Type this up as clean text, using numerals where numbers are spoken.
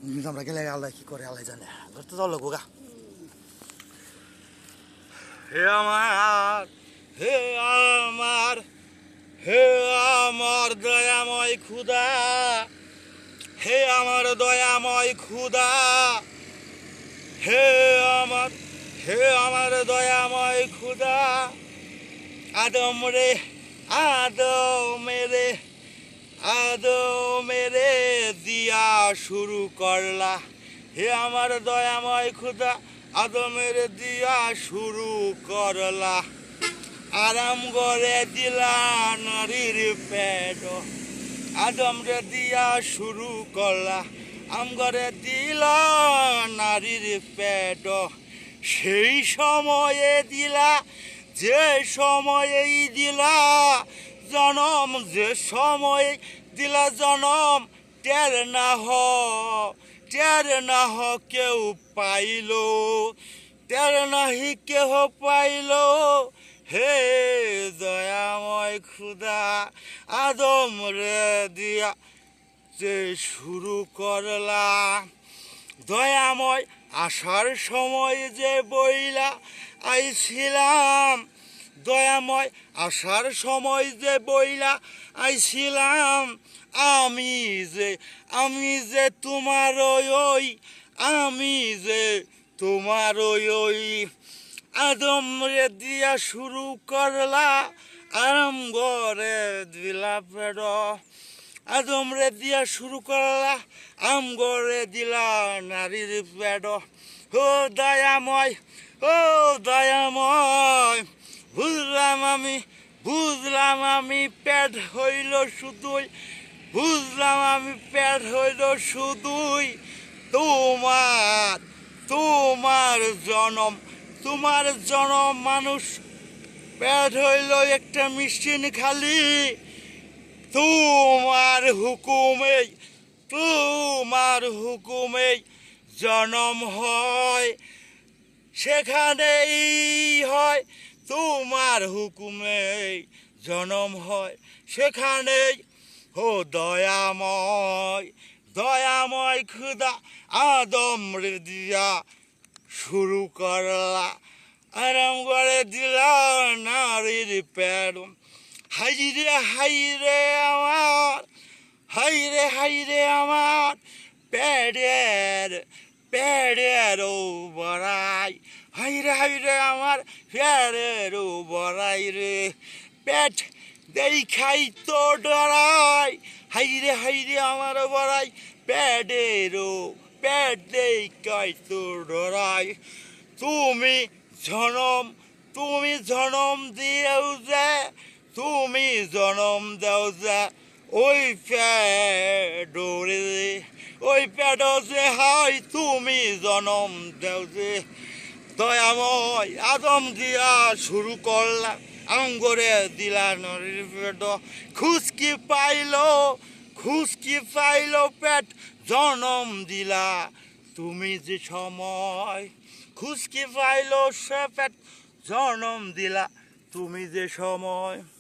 আমরা গেলে আল্লাহ কি করে আল্লাহ জানে ধরতে যাও লোক গা হে আমার হে আমার হে আমার দয়াময় খুদা হে আমার দয়াময় খুদা হে আমার দয়াময় খুদা আদম রে আদমেরে দিয়া শুরু করলা হে আমার দয়াময় খুদা আদমের দিয়া শুরু করলা আরাম করে দিলা নারীর পেট আদম রে দিয়া শুরু করলা আম করে দিলা নারীর পেট সেই সময়ে দিলা যে সময়েই দিলা জনম যে সময়ে দিলা জনম টের না হ কেউ পাইল টের নাহি কেহ পাইল হে দয়াময় খুদা আদম রে দিয়া যে শুরু করলা দয়াময় আসার সময় যে বইলা আইছিলাম দয়াময় আসার সময় যে বইলা আইছিলাম আমি যে তোমার ওই আমি যে তোমার ওই আদম রে দিয়া শুরু করলা আরাম করে দিলা পেড আদম রে দিয়া শুরু করলা আম করে দিলা নারীর পেড ও দয়াময় বুঝলাম আমি পেট হইল শুধুই বুঝলাম আমি পেট হইল শুধুই তোমার জনম মানুষ পেট হইল একটা মেশিন খালি তোমার হুকুমেই জনম হয় সেখানেই হয় তোমার হুকুমেই জনম হয় সেখানেই ও দয়াময় খুদা আদম রে দিয়া শুরু করলা আরাম করে দিলা নারীর পেট হাইরে আমার পেটের বড়াই হাইরে আমার পেটের বড়াই রে পেট দেখাই তো ডরাই হাইরে আমার বড়াই পেট দেখাই তো ডরাই তুমি জনম দিয়েও যে তুমি জনম দেও যে ওই পেট যে হয় তুমি জনম দেও যে দয়াময় আদম দিয়া শুরু করলা আঙ্গরে দিলা নরীর পেট খুশকি পাইল পেট জনম দিলা তুমি যে সময় খুশকি পাইল সে পেট জনম দিলা তুমি যে সময়